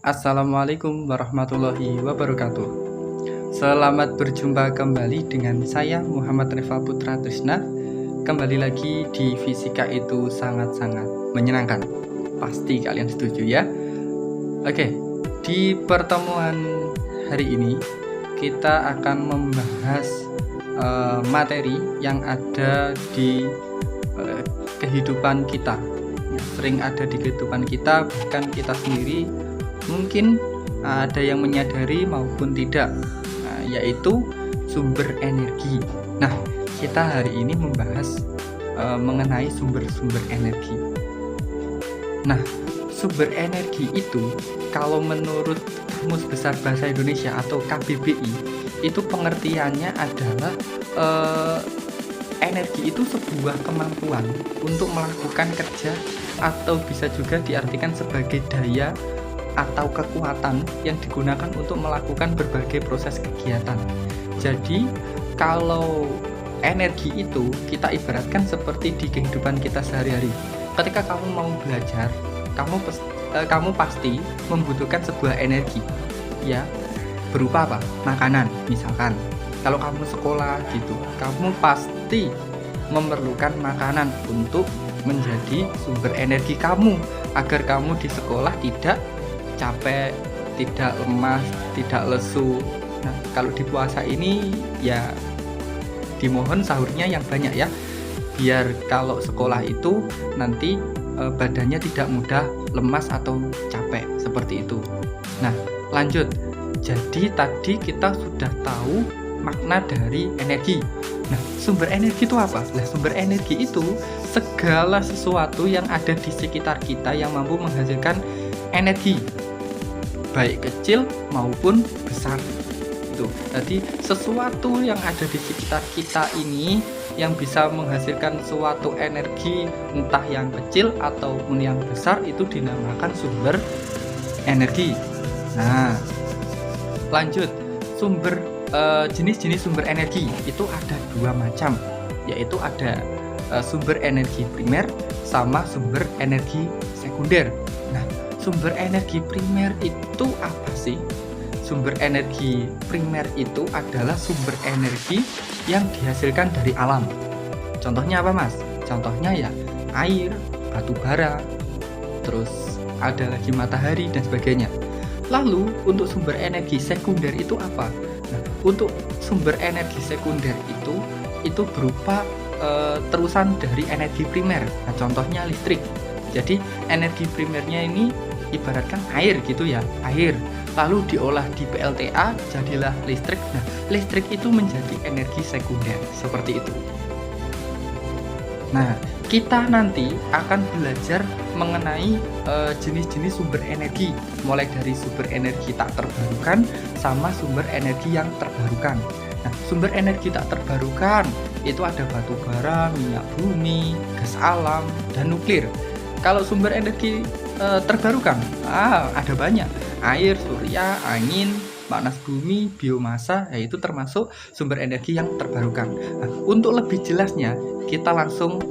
Assalamualaikum warahmatullahi wabarakatuh. Selamat berjumpa kembali dengan saya Muhammad Reva Putra Trisna. Kembali lagi di Fisika itu sangat-sangat menyenangkan. Pasti kalian setuju ya. Oke, di pertemuan hari ini kita akan membahas materi yang ada di kehidupan kita. Sering ada di kehidupan kita, bahkan kita sendiri mungkin ada yang menyadari maupun tidak, yaitu sumber energi. Nah, kita hari ini membahas mengenai sumber-sumber energi. Nah, sumber energi itu kalau menurut Kamus Besar Bahasa Indonesia atau KBBI, itu pengertiannya adalah energi itu sebuah kemampuan untuk melakukan kerja, atau bisa juga diartikan sebagai daya atau kekuatan yang digunakan untuk melakukan berbagai proses kegiatan. Jadi kalau energi itu kita ibaratkan seperti di kehidupan kita sehari-hari. Ketika kamu mau belajar, kamu pasti membutuhkan sebuah energi, ya, berupa apa? Makanan, misalkan. Kalau kamu sekolah gitu, kamu pasti memerlukan makanan untuk menjadi sumber energi kamu agar kamu di sekolah tidak capek, tidak lemas, tidak lesu. Nah, kalau di puasa ini ya dimohon sahurnya yang banyak ya, biar kalau sekolah itu nanti badannya tidak mudah lemas atau capek seperti itu. Nah, lanjut. Jadi tadi kita sudah tahu makna dari energi. Nah, sumber energi itu apa? Nah, sumber energi itu segala sesuatu yang ada di sekitar kita yang mampu menghasilkan energi, baik kecil maupun besar. Itu. Jadi sesuatu yang ada di sekitar kita ini yang bisa menghasilkan suatu energi, entah yang kecil ataupun yang besar, itu dinamakan sumber energi. Nah, lanjut. Jenis-jenis sumber energi itu ada dua macam, yaitu ada sumber energi primer sama sumber energi sekunder. Nah, sumber energi primer itu apa sih? Sumber energi primer itu adalah sumber energi yang dihasilkan dari alam. Contohnya apa, Mas? Contohnya ya air, batu bara, terus ada lagi matahari dan sebagainya. Lalu untuk sumber energi sekunder itu apa? Nah, untuk sumber energi sekunder itu berupa terusan dari energi primer. Nah, contohnya listrik. Jadi energi primernya ini ibaratkan air gitu ya, air. Lalu diolah di PLTA jadilah listrik. Nah, listrik itu menjadi energi sekunder seperti itu. Nah, kita nanti akan belajar mengenai jenis-jenis sumber energi, mulai dari sumber energi tak terbarukan sama sumber energi yang terbarukan. Nah, sumber energi tak terbarukan itu ada batu bara, minyak bumi, gas alam, dan nuklir. Kalau sumber energi terbarukan, ada banyak. Air, surya, angin, panas bumi, biomasa, yaitu termasuk sumber energi yang terbarukan. Nah, untuk lebih jelasnya, kita langsung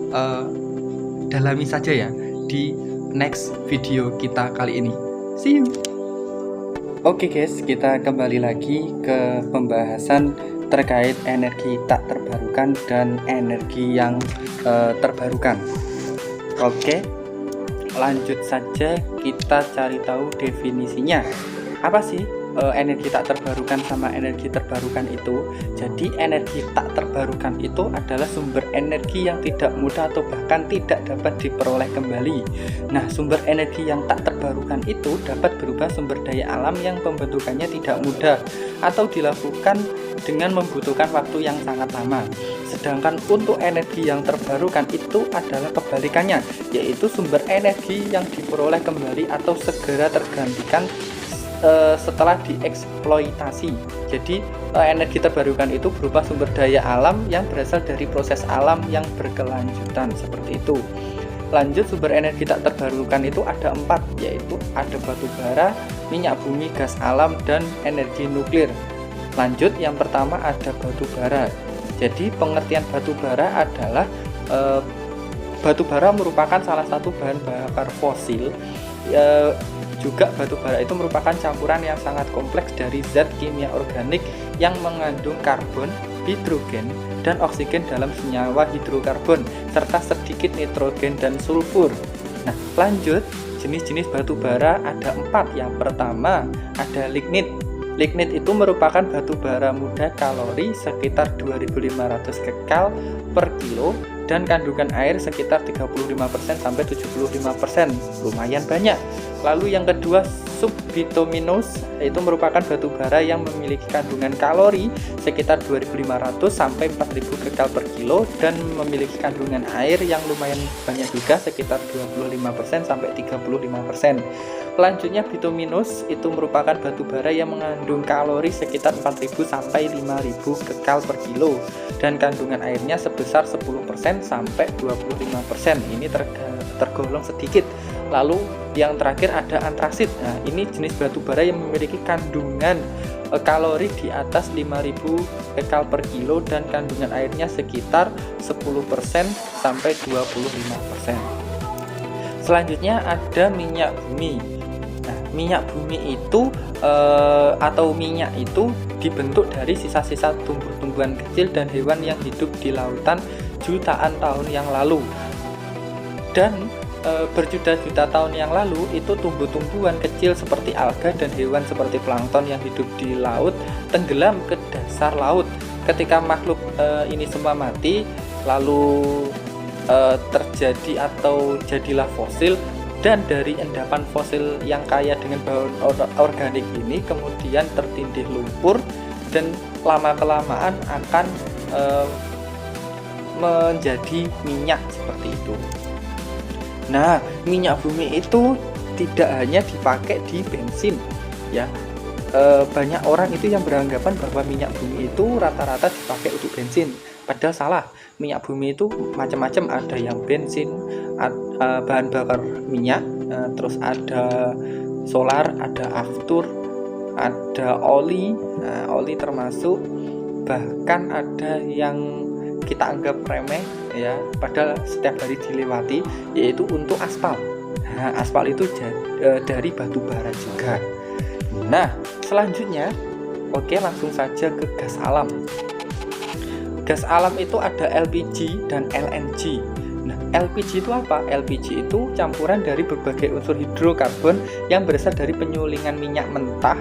dalami saja ya di next video kita kali ini. See you. Oke guys, kita kembali lagi ke pembahasan terkait energi tak terbarukan dan energi yang terbarukan. Oke, lanjut saja, kita cari tahu definisinya. Apa sih energi tak terbarukan sama energi terbarukan itu? Jadi energi tak terbarukan itu adalah sumber energi yang tidak mudah atau bahkan tidak dapat diperoleh kembali. Nah, sumber energi yang tak terbarukan itu dapat berupa sumber daya alam yang pembentukannya tidak mudah atau dilakukan dengan membutuhkan waktu yang sangat lama. Sedangkan untuk energi yang terbarukan itu adalah kebalikannya, yaitu sumber energi yang diperoleh kembali atau segera tergantikan setelah dieksploitasi. Jadi energi terbarukan itu berupa sumber daya alam yang berasal dari proses alam yang berkelanjutan seperti itu. Lanjut, sumber energi tak terbarukan itu ada 4, yaitu ada batu bara, minyak bumi, gas alam, dan energi nuklir. Lanjut, yang pertama ada batu bara. Jadi pengertian batu bara adalah batu bara merupakan salah satu bahan bakar fosil juga batu bara itu merupakan campuran yang sangat kompleks dari zat kimia organik yang mengandung karbon, hidrogen, dan oksigen dalam senyawa hidrokarbon, serta sedikit nitrogen dan sulfur. Nah, lanjut, jenis-jenis batu bara ada 4. Yang pertama, ada lignit. Lignit itu merupakan batu bara muda kalori sekitar 2500 kcal per kilo dan kandungan air sekitar 35% sampai 75%. Lumayan banyak. Lalu yang kedua, subbituminous, itu merupakan batu bara yang memiliki kandungan kalori sekitar 2500 sampai 4000 kcal per kilo dan memiliki kandungan air yang lumayan banyak juga sekitar 25% sampai 35%. Selanjutnya bituminous itu merupakan batu bara yang mengandung kalori sekitar 4000 sampai 5000 kcal per kilo dan kandungan airnya sebesar 10% sampai 25%. Ini tergolong sedikit. Lalu yang terakhir ada antraksit. Nah, ini jenis batu bara yang memiliki kandungan kalori di atas 5000 kcal per kilo dan kandungan airnya sekitar 10% sampai 25%. Selanjutnya ada minyak bumi. Nah, minyak bumi itu atau minyak itu dibentuk dari sisa-sisa tumbuh-tumbuhan kecil dan hewan yang hidup di lautan jutaan tahun yang lalu. Dan berjuta-juta tahun yang lalu itu tumbuh-tumbuhan kecil seperti alga dan hewan seperti plankton yang hidup di laut tenggelam ke dasar laut. Ketika makhluk ini semua mati, lalu terjadi atau jadilah fosil, dan dari endapan fosil yang kaya dengan bahan organik ini kemudian tertindih lumpur dan lama-kelamaan akan menjadi minyak seperti itu. Nah, minyak bumi itu tidak hanya dipakai di bensin, ya. Banyak orang itu yang beranggapan bahwa minyak bumi itu rata-rata dipakai untuk bensin. Padahal salah. Minyak bumi itu macam-macam, ada yang bensin, bahan bakar minyak, terus ada solar, ada aftur, ada oli. Nah, oli termasuk, bahkan ada yang kita anggap remeh, ya, padahal setiap hari dilewati, yaitu untuk aspal. Nah, aspal itu dari batu bara juga. Nah, selanjutnya, oke, langsung saja ke gas alam. Gas alam itu ada LPG dan LNG. Nah, LPG itu apa? LPG itu campuran dari berbagai unsur hidrokarbon yang berasal dari penyulingan minyak mentah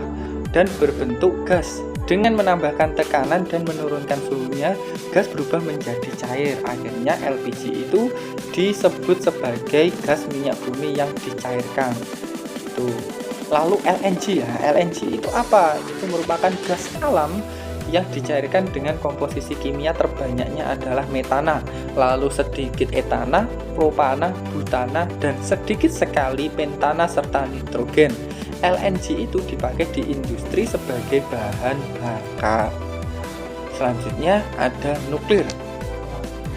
dan berbentuk gas. Dengan menambahkan tekanan dan menurunkan suhunya, gas berubah menjadi cair. Akhirnya LPG itu disebut sebagai gas minyak bumi yang dicairkan. Itu. Lalu LNG, ya. LNG itu apa? Itu merupakan gas alam yang dicairkan dengan komposisi kimia terbanyaknya adalah metana, lalu sedikit etana, propana, butana, dan sedikit sekali pentana serta nitrogen. LNG itu dipakai di industri sebagai bahan bakar. Selanjutnya ada nuklir.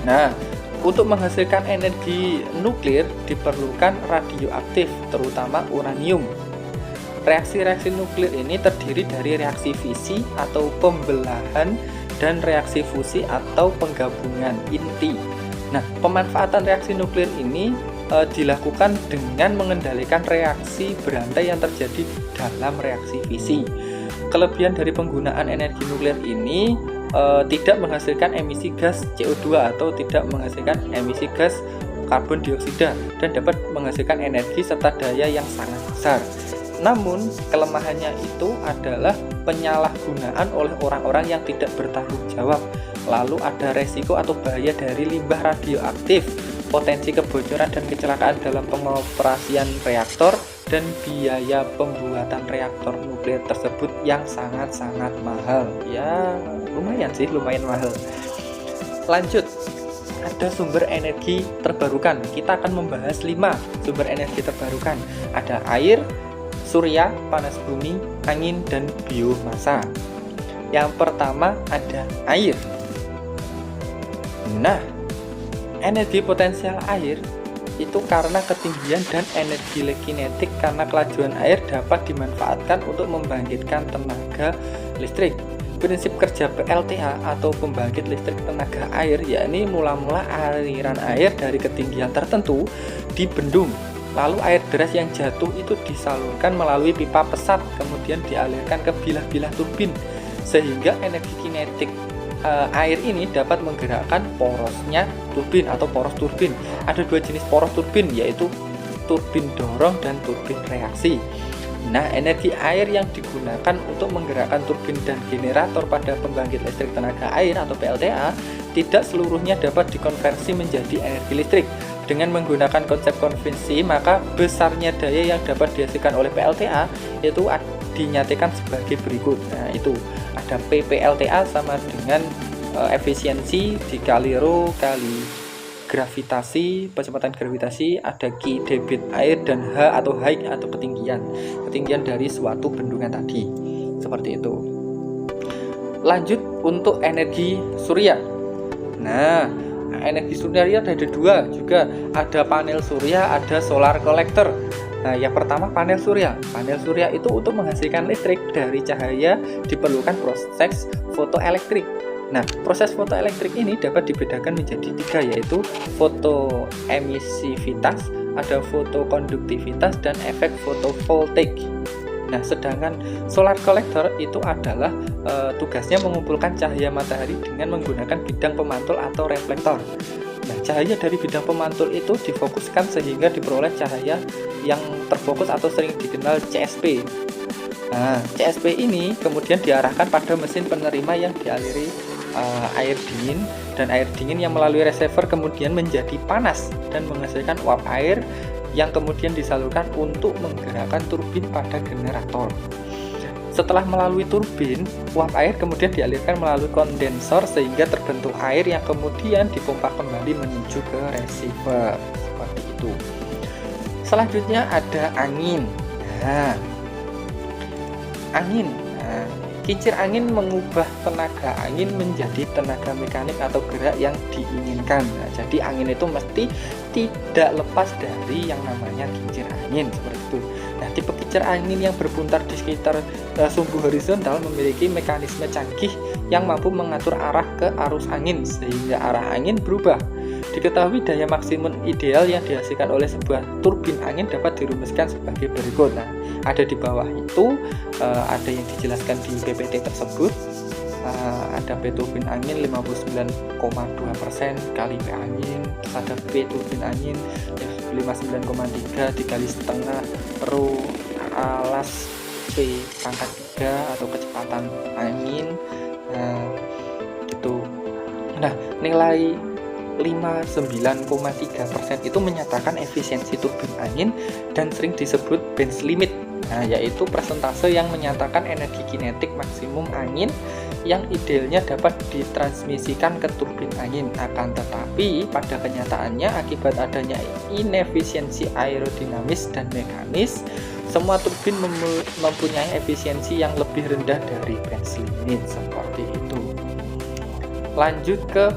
Nah, untuk menghasilkan energi nuklir diperlukan radioaktif, terutama uranium. Reaksi-reaksi nuklir ini terdiri dari reaksi fisi atau pembelahan dan reaksi fusi atau penggabungan inti. Nah, pemanfaatan reaksi nuklir ini dilakukan dengan mengendalikan reaksi berantai yang terjadi dalam reaksi fisi. Kelebihan dari penggunaan energi nuklir ini tidak menghasilkan emisi gas CO2 atau tidak menghasilkan emisi gas karbon dioksida dan dapat menghasilkan energi serta daya yang sangat besar. Namun, kelemahannya itu adalah penyalahgunaan oleh orang-orang yang tidak bertanggung jawab. Lalu ada resiko atau bahaya dari limbah radioaktif, potensi kebocoran dan kecelakaan dalam pengoperasian reaktor, dan biaya pembuatan reaktor nuklir tersebut yang sangat-sangat mahal. Ya, lumayan sih, lumayan mahal. Lanjut, ada sumber energi terbarukan. Kita akan membahas 5 sumber energi terbarukan. Ada air, surya, panas bumi, angin, dan biomasa. Yang pertama ada air. Nah, energi potensial air itu karena ketinggian dan energi kinetik karena kelajuan air dapat dimanfaatkan untuk membangkitkan tenaga listrik. Prinsip kerja PLTA atau pembangkit listrik tenaga air, yakni mula-mula aliran air dari ketinggian tertentu dibendung Lalu air deras yang jatuh itu disalurkan melalui pipa pesat, kemudian dialirkan ke bilah-bilah turbin, sehingga energi kinetik air ini dapat menggerakkan porosnya turbin atau poros turbin. Ada dua jenis poros turbin, yaitu turbin dorong dan turbin reaksi. Nah, energi air yang digunakan untuk menggerakkan turbin dan generator pada pembangkit listrik tenaga air atau PLTA tidak seluruhnya dapat dikonversi menjadi energi listrik. Dengan menggunakan konsep konvensi, maka besarnya daya yang dapat dihasilkan oleh PLTA itu dinyatakan sebagai berikut. Nah, itu ada PPLTA sama dengan efisiensi dikali rho kali gravitasi, kecepatan gravitasi, ada Q debit air, dan H atau height atau ketinggian dari suatu bendungan tadi. Seperti itu. Lanjut untuk energi surya. Nah, energi surya ada dua juga, ada panel surya, ada solar collector. Nah, yang pertama panel surya. Panel surya itu untuk menghasilkan listrik dari cahaya diperlukan proses fotoelektrik. Nah, proses fotoelektrik ini dapat dibedakan menjadi tiga, yaitu fotoemisivitas, ada fotokonduktivitas, dan efek fotovoltaik. Nah, sedangkan solar collector itu adalah tugasnya mengumpulkan cahaya matahari dengan menggunakan bidang pemantul atau reflektor. Nah, cahaya dari bidang pemantul itu difokuskan sehingga diperoleh cahaya yang terfokus atau sering dikenal CSP. Nah, CSP ini kemudian diarahkan pada mesin penerima yang dialiri air dingin, dan air dingin yang melalui reservoir kemudian menjadi panas dan menghasilkan uap air yang kemudian disalurkan untuk menggerakkan turbin pada generator. Setelah melalui turbin, uap air kemudian dialirkan melalui kondensor sehingga terbentuk air yang kemudian dipompa kembali menuju ke receiver. Seperti itu. Selanjutnya ada angin. Nah, angin. Kincir angin mengubah tenaga angin menjadi tenaga mekanik atau gerak yang diinginkan. Nah, jadi angin itu mesti tidak lepas dari yang namanya kincir angin, seperti itu. Nah, tipe kincir angin yang berputar di sekitar sumbu horizontal memiliki mekanisme canggih yang mampu mengatur arah ke arus angin sehingga arah angin berubah. Diketahui daya maksimum ideal yang dihasilkan oleh sebuah turbin angin dapat dirumuskan sebagai berikut. Nah, ada di bawah itu ada yang dijelaskan di PPT tersebut. Ada P turbin angin 59,2% kali P angin, terus ada P turbin angin 59,3 dikali setengah rho alas P pangkat 3 atau kecepatan angin. Gitu. Nah, nilai 59,3% itu menyatakan efisiensi turbin angin dan sering disebut Benz limit. Nah, yaitu persentase yang menyatakan energi kinetik maksimum angin yang idealnya dapat ditransmisikan ke turbin angin. Akan tetapi pada kenyataannya akibat adanya inefisiensi aerodinamis dan mekanis, semua turbin mempunyai efisiensi yang lebih rendah dari Benz limit. Seperti itu. Lanjut ke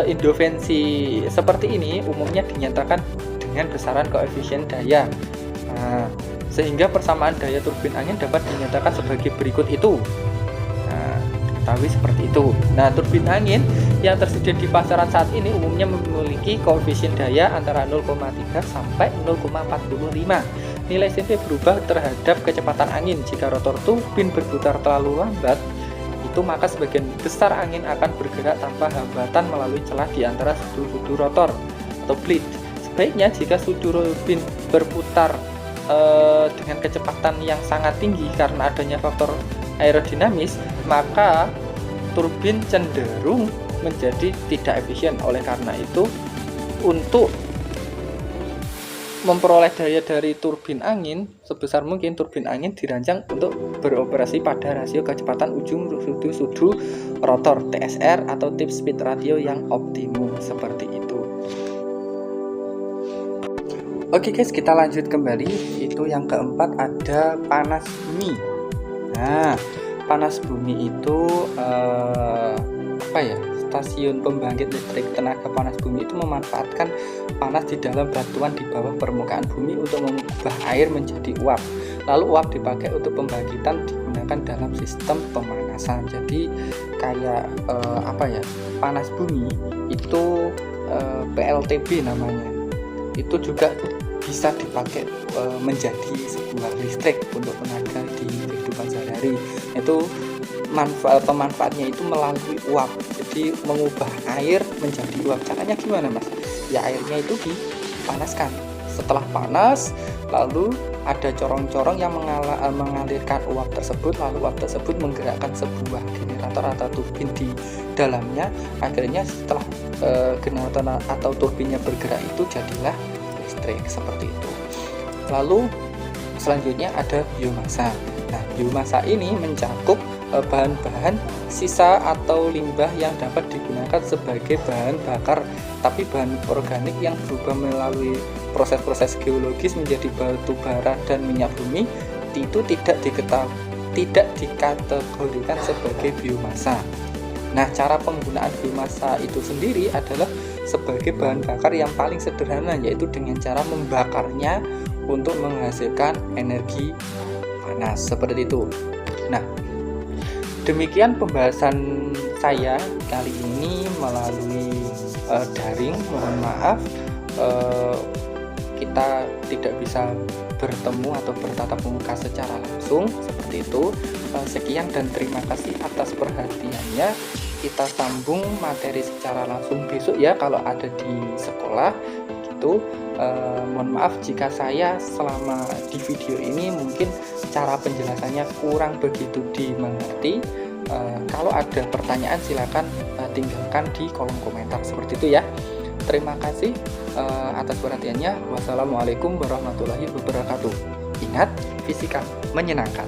indovensi seperti ini umumnya dinyatakan dengan besaran koefisien daya. Nah, sehingga persamaan daya turbin angin dapat dinyatakan sebagai berikut itu. Nah, ketahui seperti itu. Nah, turbin angin yang tersedia di pasaran saat ini umumnya memiliki koefisien daya antara 0,3 sampai 0,45. Nilai CV berubah terhadap kecepatan angin. Jika rotor turbin berputar terlalu lambat, maka sebagian besar angin akan bergerak tanpa hambatan melalui celah di antara sudu-sudu rotor atau blade. Sebaiknya jika sudu turbin berputar dengan kecepatan yang sangat tinggi karena adanya faktor aerodinamis, maka turbin cenderung menjadi tidak efisien. Oleh karena itu, untuk memperoleh daya dari turbin angin sebesar mungkin, turbin angin dirancang untuk beroperasi pada rasio kecepatan ujung sudu rotor TSR atau tip speed ratio yang optimum. Seperti itu. Oke guys, kita lanjut kembali. Itu yang keempat ada panas bumi. Nah, panas bumi itu stasiun pembangkit listrik tenaga panas bumi itu memanfaatkan panas di dalam batuan di bawah permukaan bumi untuk mengubah air menjadi uap. Lalu uap dipakai untuk pembangkitan digunakan dalam sistem pemanasan. Jadi kayak panas bumi itu PLTB namanya. Itu juga bisa dipakai menjadi sebuah listrik untuk tenaga di kehidupan sehari-hari. Itu pemanfaatnya itu melalui uap, jadi mengubah air menjadi uap. Caranya gimana Mas? Ya airnya itu dipanaskan, setelah panas lalu ada corong-corong yang mengalirkan uap tersebut, lalu uap tersebut menggerakkan sebuah generator atau turbin di dalamnya. Akhirnya setelah generator atau turbinnya bergerak itu jadilah listrik seperti itu. Lalu selanjutnya ada biomasa. Nah, biomasa ini mencakup bahan-bahan sisa atau limbah yang dapat digunakan sebagai bahan bakar, tapi bahan organik yang berubah melalui proses-proses geologis menjadi batu bara dan minyak bumi itu tidak dikategorikan sebagai biomasa. Nah, cara penggunaan biomasa itu sendiri adalah sebagai bahan bakar yang paling sederhana, yaitu dengan cara membakarnya untuk menghasilkan energi panas seperti itu. Nah, demikian pembahasan saya kali ini melalui daring. Mohon maaf kita tidak bisa bertemu atau bertatap muka secara langsung seperti itu. Sekian dan terima kasih atas perhatiannya. Kita sambung materi secara langsung besok ya kalau ada di sekolah gitu. Mohon maaf jika saya selama di video ini mungkin cara penjelasannya kurang begitu dimengerti. Kalau ada pertanyaan silakan tinggalkan di kolom komentar seperti itu ya. Terima kasih atas perhatiannya. Wassalamualaikum warahmatullahi wabarakatuh. Ingat, fisika menyenangkan.